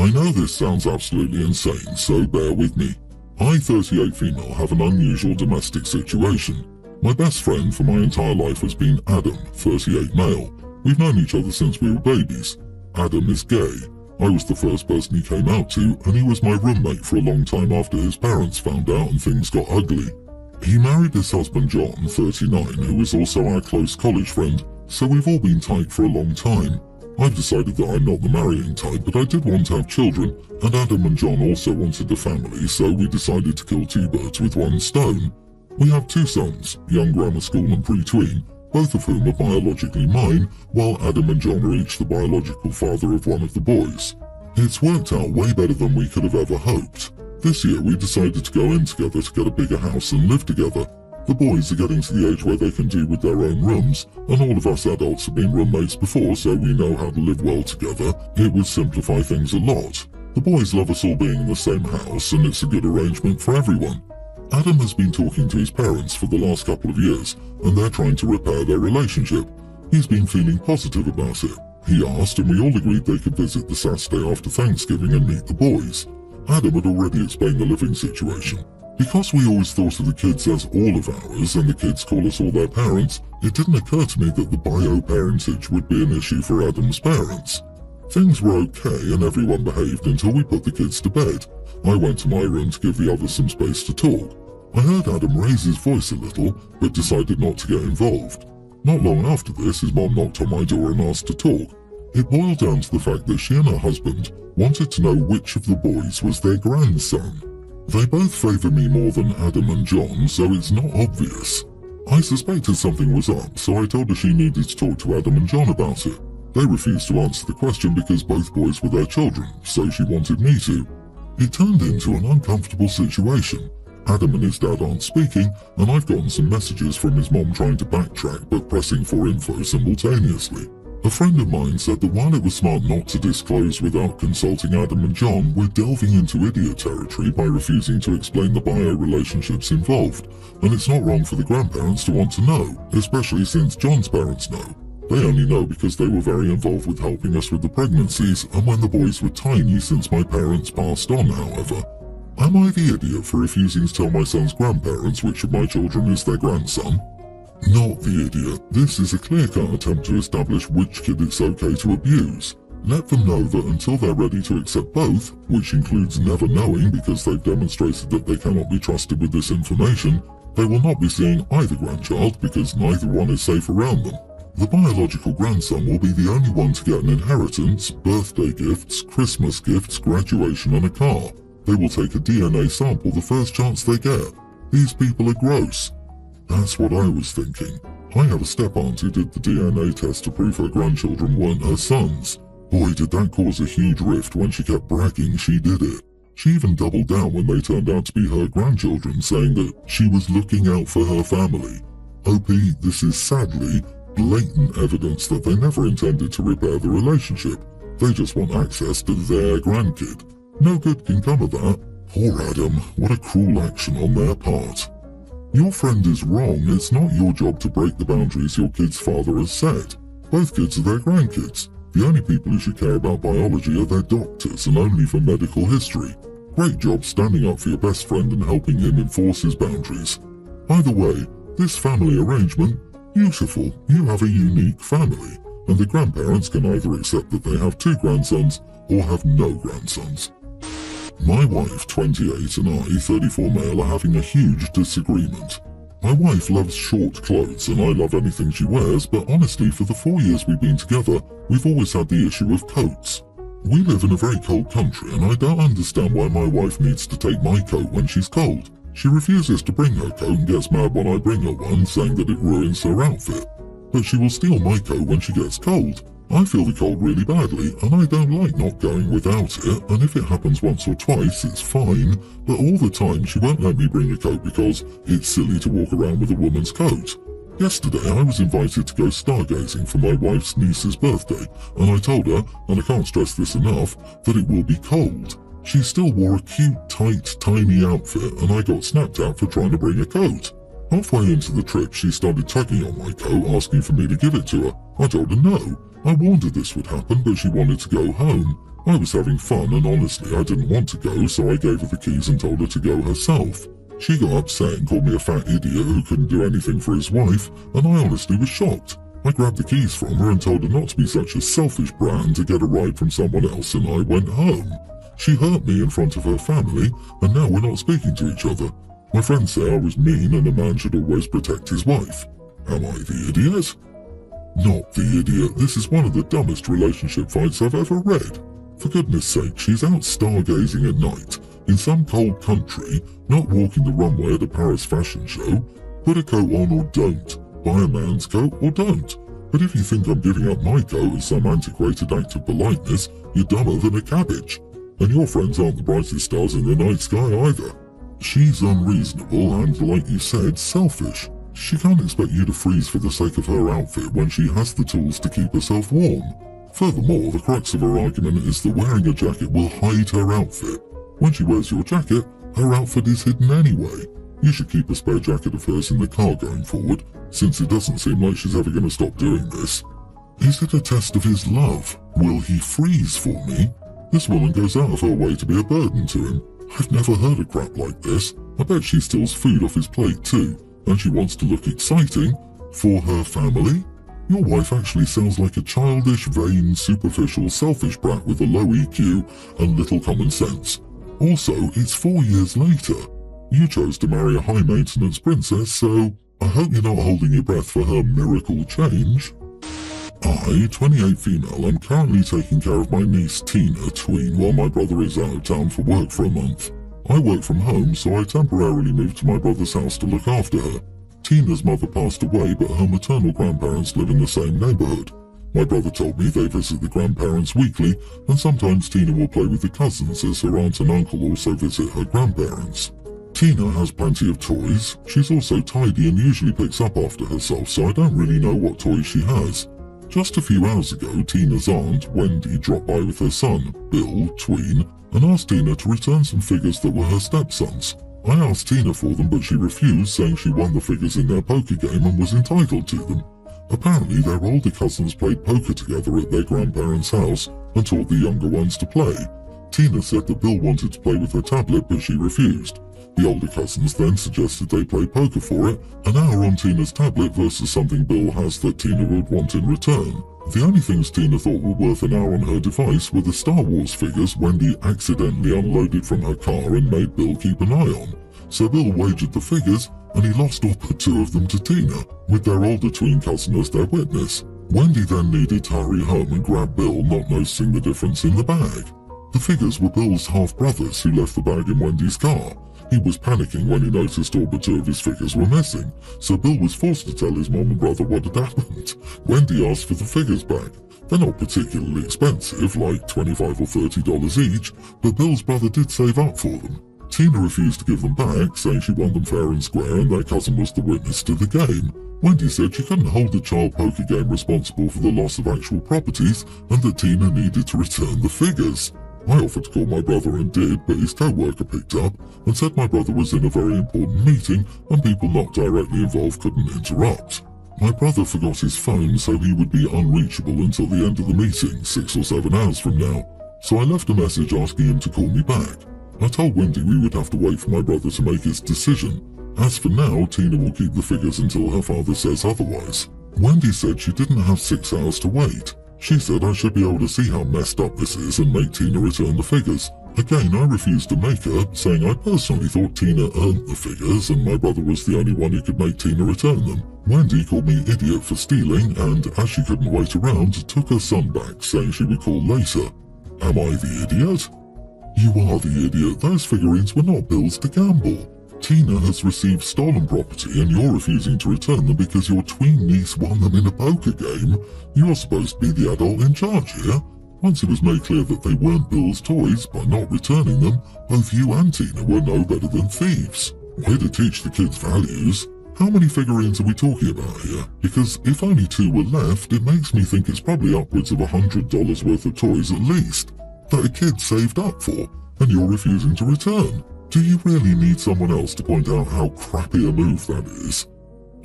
I know this sounds absolutely insane, so bear with me. I, 38 female, have an unusual domestic situation. My best friend for my entire life has been Adam, 38 male. We've known each other since we were babies. Adam is gay. I was the first person he came out to, and he was my roommate for a long time after his parents found out and things got ugly. He married his husband John, 39, who is also our close college friend, so we've all been tight for a long time. I've decided that I'm not the marrying type, but I did want to have children, and Adam and John also wanted a family, so we decided to kill two birds with one stone. We have two sons, young grammar school and pre-tween, both of whom are biologically mine, while Adam and John are each the biological father of one of the boys. It's worked out way better than we could have ever hoped. This year we decided to go in together to get a bigger house and live together. The boys are getting to the age where they can do with their own rooms, and all of us adults have been roommates before, so we know how to live well together. It would simplify things a lot. The boys love us all being in the same house, and it's a good arrangement for everyone. Adam has been talking to his parents for the last couple of years, and they're trying to repair their relationship. He's been feeling positive about it. He asked, and we all agreed they could visit the Saturday after Thanksgiving and meet the boys. Adam had already explained the living situation. Because we always thought of the kids as all of ours, and the kids call us all their parents, it didn't occur to me that the bio-parentage would be an issue for Adam's parents. Things were okay and everyone behaved until we put the kids to bed. I went to my room to give the others some space to talk. I heard Adam raise his voice a little, but decided not to get involved. Not long after this, his mom knocked on my door and asked to talk. It boiled down to the fact that she and her husband wanted to know which of the boys was their grandson. They both favour me more than Adam and John, so it's not obvious. I suspected something was up, so I told her she needed to talk to Adam and John about it. They refused to answer the question because both boys were their children, so she wanted me to. It turned into an uncomfortable situation. Adam and his dad aren't speaking, and I've gotten some messages from his mom trying to backtrack but pressing for info simultaneously. A friend of mine said that while it was smart not to disclose without consulting Adam and John, we're delving into idiot territory by refusing to explain the bio-relationships involved, and it's not wrong for the grandparents to want to know, especially since John's parents know. They only know because they were very involved with helping us with the pregnancies and when the boys were tiny since my parents passed on, however. Am I the idiot for refusing to tell my son's grandparents which of my children is their grandson? Not the idiot. This is a clear-cut attempt to establish which kid it's okay to abuse. Let them know that until they're ready to accept both, which includes never knowing because they've demonstrated that they cannot be trusted with this information, they will not be seeing either grandchild because neither one is safe around them. The biological grandson will be the only one to get an inheritance, birthday gifts, Christmas gifts, graduation and a car. They will take a DNA sample the first chance they get. These people are gross. That's what I was thinking. I have a step-aunt who did the DNA test to prove her grandchildren weren't her sons. Boy, did that cause a huge rift when she kept bragging she did it. She even doubled down when they turned out to be her grandchildren, saying that she was looking out for her family. OP, this is sadly blatant evidence that they never intended to repair the relationship. They just want access to their grandkid. No good can come of that. Poor Adam, what a cruel action on their part. Your friend is wrong. It's not your job to break the boundaries your kid's father has set. Both kids are their grandkids. The only people who should care about biology are their doctors and only for medical history. Great job standing up for your best friend and helping him enforce his boundaries. Either way, this family arrangement, beautiful. You have a unique family, and the grandparents can either accept that they have two grandsons or have no grandsons. My wife, 28, and I, 34 male, are having a huge disagreement. My wife loves short clothes and I love anything she wears, but honestly, for the 4 years we've been together, we've always had the issue of coats. We live in a very cold country and I don't understand why my wife needs to take my coat when she's cold. She refuses to bring her coat and gets mad when I bring her one, saying that it ruins her outfit. But she will steal my coat when she gets cold. I feel the cold really badly, and I don't like not going without it, and if it happens once or twice, it's fine, but all the time she won't let me bring a coat because it's silly to walk around with a woman's coat. Yesterday I was invited to go stargazing for my wife's niece's birthday, and I told her, and I can't stress this enough, that it will be cold. She still wore a cute, tight, tiny outfit, and I got snapped at for trying to bring a coat. Halfway into the trip, she started tugging on my coat, asking for me to give it to her. I told her no. I warned her this would happen, but she wanted to go home. I was having fun and honestly I didn't want to go, so I gave her the keys and told her to go herself. She got upset and called me a fat idiot who couldn't do anything for his wife, and I honestly was shocked. I grabbed the keys from her and told her not to be such a selfish brat and to get a ride from someone else, and I went home. She hurt me in front of her family, and now we're not speaking to each other. My friends say I was mean and a man should always protect his wife. Am I the idiot? Not the idiot. This is one of the dumbest relationship fights I've ever read. For goodness sake, she's out stargazing at night, in some cold country, not walking the runway at a Paris fashion show. Put a coat on or don't. Buy a man's coat or don't. But if you think I'm giving up my coat as some antiquated act of politeness, you're dumber than a cabbage. And your friends aren't the brightest stars in the night sky either. She's unreasonable and, like you said, selfish. She can't expect you to freeze for the sake of her outfit when she has the tools to keep herself warm. Furthermore, the crux of her argument is that wearing a jacket will hide her outfit. When she wears your jacket, her outfit is hidden anyway. You should keep a spare jacket of hers in the car going forward, since it doesn't seem like she's ever going to stop doing this. Is it a test of his love? Will he freeze for me? This woman goes out of her way to be a burden to him. I've never heard a crap like this. I bet she steals food off his plate too, and she wants to look exciting for her family. Your wife actually sounds like a childish, vain, superficial, selfish brat with a low EQ and little common sense. Also, it's 4 years later. You chose to marry a high-maintenance princess, so I hope you're not holding your breath for her miracle change. I, 28 female, am currently taking care of my niece Tina tween while my brother is out of town for work for a month. I work from home, so I temporarily moved to my brother's house to look after her. Tina's mother passed away, but her maternal grandparents live in the same neighborhood. My brother told me they visit the grandparents weekly, and sometimes Tina will play with the cousins as her aunt and uncle also visit her grandparents. Tina has plenty of toys. She's also tidy and usually picks up after herself, so I don't really know what toys she has. Just a few hours ago, Tina's aunt, Wendy, dropped by with her son, Bill, tween, and asked Tina to return some figures that were her stepson's. I asked Tina for them, but she refused, saying she won the figures in their poker game and was entitled to them. Apparently, their older cousins played poker together at their grandparents' house and taught the younger ones to play. Tina said that Bill wanted to play with her tablet, but she refused. The older cousins then suggested they play poker for it, an hour on Tina's tablet versus something Bill has that Tina would want in return. The only things Tina thought were worth an hour on her device were the Star Wars figures Wendy accidentally unloaded from her car and made Bill keep an eye on. So Bill wagered the figures, and he lost all but 2 of them to Tina, with their older twin cousin as their witness. Wendy then needed to hurry home and grab Bill, not noticing the difference in the bag. The figures were Bill's half-brothers who left the bag in Wendy's car. He was panicking when he noticed all but 2 of his figures were missing, so Bill was forced to tell his mom and brother what had happened. Wendy asked for the figures back. They're not particularly expensive, like $25 or $30 each, but Bill's brother did save up for them. Tina refused to give them back, saying she won them fair and square and their cousin was the witness to the game. Wendy said she couldn't hold the child poker game responsible for the loss of actual properties and that Tina needed to return the figures. I offered to call my brother and did, but his co-worker picked up and said my brother was in a very important meeting and people not directly involved couldn't interrupt. My brother forgot his phone, so he would be unreachable until the end of the meeting, 6 or 7 hours from now. So I left a message asking him to call me back. I told Wendy we would have to wait for my brother to make his decision. As for now, Tina will keep the figures until her father says otherwise. Wendy said she didn't have 6 hours to wait. She said I should be able to see how messed up this is and make Tina return the figures. Again, I refused to make her, saying I personally thought Tina earned the figures and my brother was the only one who could make Tina return them. Wendy called me idiot for stealing and, as she couldn't wait around, took her son back, saying she would call later. Am I the idiot? You are the idiot. Those figurines were not Bill's to gamble. Tina has received stolen property and you're refusing to return them because your tween niece won them in a poker game. You're supposed to be the adult in charge here. Once it was made clear that they weren't Bill's toys, by not returning them, both you and Tina were no better than thieves. Way to teach the kids values. How many figurines are we talking about here? Because if only 2 were left, it makes me think it's probably upwards of $100 worth of toys at least, that a kid saved up for, and you're refusing to return. Do you really need someone else to point out how crappy a move that is?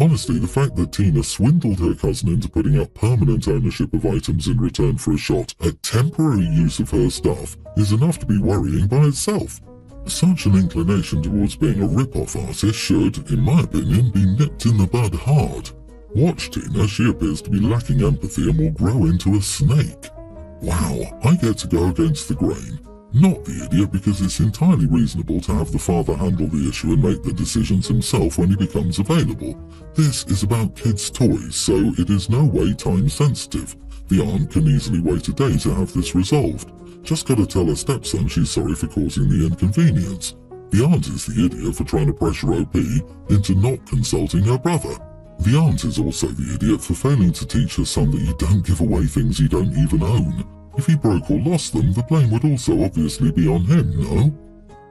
Honestly, the fact that Tina swindled her cousin into putting up permanent ownership of items in return for a shot at temporary use of her stuff is enough to be worrying by itself. Such an inclination towards being a rip-off artist should, in my opinion, be nipped in the bud hard. Watch Tina, she appears to be lacking empathy and will grow into a snake. Wow, I get to go against the grain. Not the idiot, because it's entirely reasonable to have the father handle the issue and make the decisions himself when he becomes available. This is about kids' toys, so it is no way time sensitive. The aunt can easily wait a day to have this resolved. Just gotta tell her stepson she's sorry for causing the inconvenience. The aunt is the idiot for trying to pressure OP into not consulting her brother. The aunt is also the idiot for failing to teach her son that you don't give away things you don't even own. If he broke or lost them, the blame would also obviously be on him, no?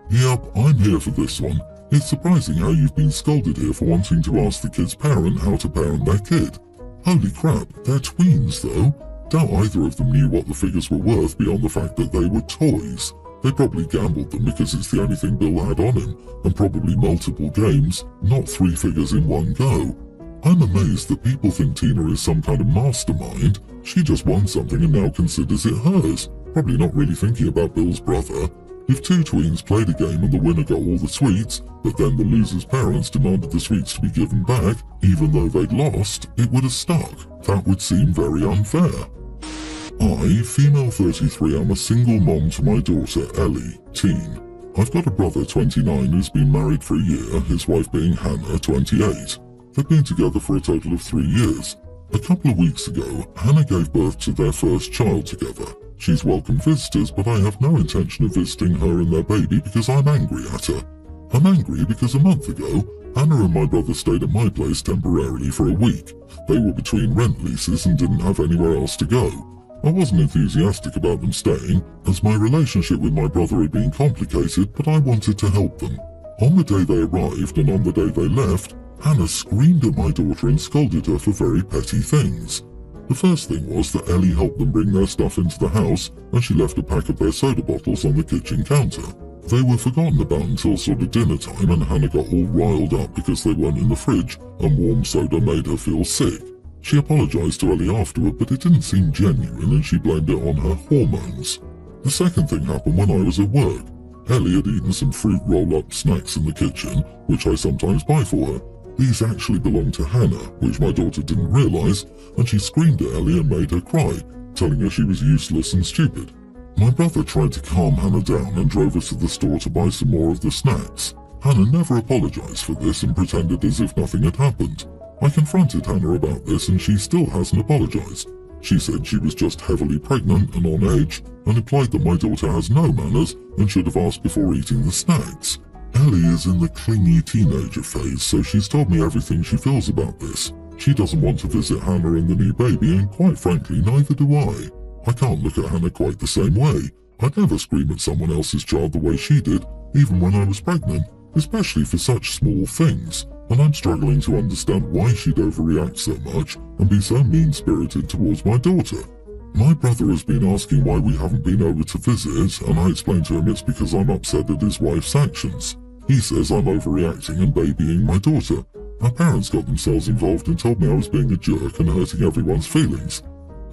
Yep, I'm here for this one. It's surprising how you've been scolded here for wanting to ask the kid's parent how to parent their kid. Holy crap, they're tweens though. Doubt either of them knew what the figures were worth beyond the fact that they were toys. They probably gambled them because it's the only thing Bill had on him, and probably multiple games, not 3 figures in one go. I'm amazed that people think Tina is some kind of mastermind. She just won something and now considers it hers. Probably not really thinking about Bill's brother. If 2 tweens played a game and the winner got all the sweets, but then the loser's parents demanded the sweets to be given back, even though they'd lost, it would have stuck. That would seem very unfair. I, female 33, am a single mom to my daughter, Ellie, teen. I've got a brother, 29, who's been married for a year, his wife being Hannah, 28. They've been together for a total of 3 years. A couple of weeks ago, Hannah gave birth to their first child together. She's welcome visitors, but I have no intention of visiting her and their baby because I'm angry at her. I'm angry because a month ago, Hannah and my brother stayed at my place temporarily for a week. They were between rent leases and didn't have anywhere else to go. I wasn't enthusiastic about them staying, as my relationship with my brother had been complicated, but I wanted to help them. On the day they arrived and on the day they left, Hannah screamed at my daughter and scolded her for very petty things. The first thing was that Ellie helped them bring their stuff into the house, and she left a pack of their soda bottles on the kitchen counter. They were forgotten about until sort of dinner time, and Hannah got all riled up because they weren't in the fridge, and warm soda made her feel sick. She apologized to Ellie afterward, but it didn't seem genuine, and she blamed it on her hormones. The second thing happened when I was at work. Ellie had eaten some fruit roll-up snacks in the kitchen, which I sometimes buy for her. These actually belonged to Hannah, which my daughter didn't realize, and she screamed at Ellie and made her cry, telling her she was useless and stupid. My brother tried to calm Hannah down and drove us to the store to buy some more of the snacks. Hannah never apologized for this and pretended as if nothing had happened. I confronted Hannah about this and she still hasn't apologized. She said she was just heavily pregnant and on edge, and implied that my daughter has no manners and should have asked before eating the snacks. Ellie is in the clingy teenager phase, so she's told me everything she feels about this. She doesn't want to visit Hannah and the new baby, and quite frankly, neither do I. I can't look at Hannah quite the same way. I'd never scream at someone else's child the way she did, even when I was pregnant, especially for such small things, and I'm struggling to understand why she'd overreact so much and be so mean-spirited towards my daughter. My brother has been asking why we haven't been over to visit, and I explained to him it's because I'm upset at his wife's actions. He says I'm overreacting and babying my daughter. My parents got themselves involved and told me I was being a jerk and hurting everyone's feelings.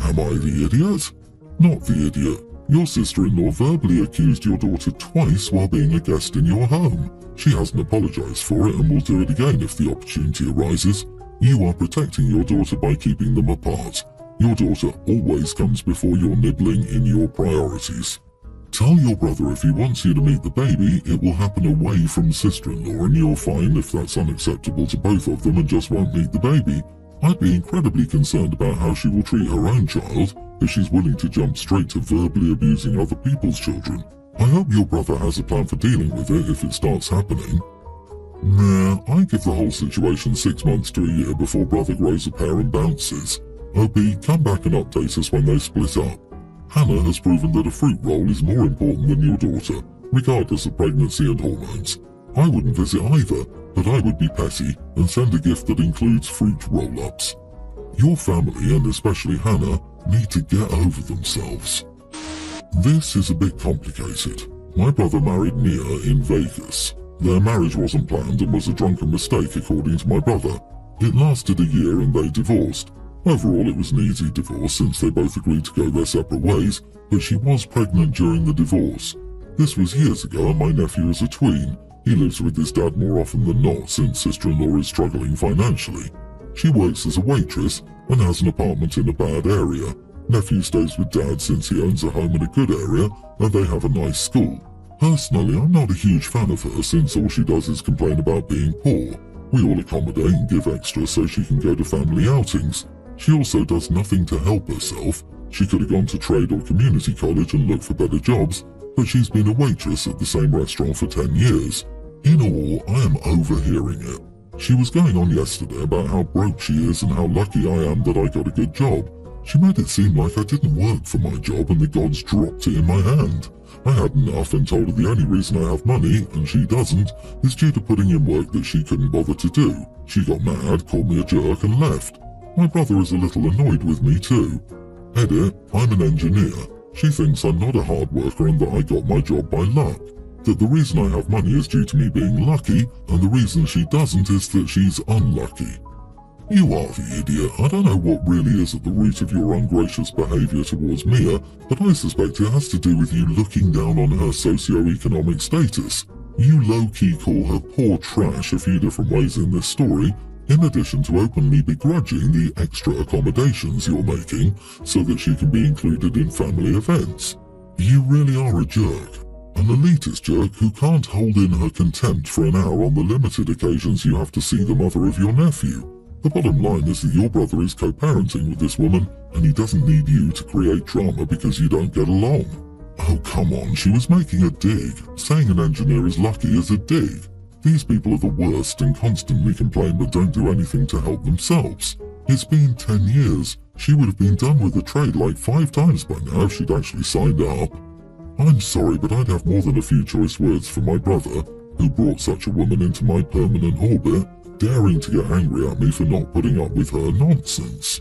Am I the idiot? Not the idiot. Your sister-in-law verbally accused your daughter twice while being a guest in your home. She hasn't apologized for it and will do it again if the opportunity arises. You are protecting your daughter by keeping them apart. Your daughter always comes before you're nibbling in your priorities. Tell your brother if he wants you to meet the baby, it will happen away from sister-in-law, and you're fine if that's unacceptable to both of them and just won't meet the baby. I'd be incredibly concerned about how she will treat her own child if she's willing to jump straight to verbally abusing other people's children. I hope your brother has a plan for dealing with it if it starts happening. Nah, I give the whole situation 6 months to a year before brother grows a pair and bounces. OP, come back and update us when they split up. Hannah has proven that a fruit roll is more important than your daughter, regardless of pregnancy and hormones. I wouldn't visit either, but I would be petty and send a gift that includes fruit roll-ups. Your family, and especially Hannah, need to get over themselves. This is a bit complicated. My brother married Nia in Vegas. Their marriage wasn't planned and was a drunken mistake according to my brother. It lasted a year and they divorced. Overall, it was an easy divorce since they both agreed to go their separate ways, but she was pregnant during the divorce. This was years ago and my nephew is a tween. He lives with his dad more often than not since sister-in-law is struggling financially. She works as a waitress and has an apartment in a bad area. Nephew stays with dad since he owns a home in a good area and they have a nice school. Personally, I'm not a huge fan of her since all she does is complain about being poor. We all accommodate and give extra so she can go to family outings. She also does nothing to help herself. She could have gone to trade or community college and looked for better jobs, but she's been a waitress at the same restaurant for 10 years. In all, I am overhearing it. She was going on yesterday about how broke she is and how lucky I am that I got a good job. She made it seem like I didn't work for my job and the gods dropped it in my hand. I had enough and told her the only reason I have money, and she doesn't, is due to putting in work that she couldn't bother to do. She got mad, called me a jerk and left. My brother is a little annoyed with me too. Edit, I'm an engineer. She thinks I'm not a hard worker and that I got my job by luck. That the reason I have money is due to me being lucky, and the reason she doesn't is that she's unlucky. You are the idiot. I don't know what really is at the root of your ungracious behaviour towards Mia, but I suspect it has to do with you looking down on her socio-economic status. You low-key call her poor trash a few different ways in this story, in addition to openly begrudging the extra accommodations you're making so that she can be included in family events. You really are a jerk. An elitist jerk who can't hold in her contempt for an hour on the limited occasions you have to see the mother of your nephew. The bottom line is that your brother is co-parenting with this woman, and he doesn't need you to create drama because you don't get along. Oh, come on, she was making a dig. Saying an engineer is lucky is a dig. These people are the worst and constantly complain but don't do anything to help themselves. It's been 10 years. She would have been done with the trade like 5 times by now if she'd actually signed up. I'm sorry, but I'd have more than a few choice words for my brother, who brought such a woman into my permanent orbit, daring to get angry at me for not putting up with her nonsense.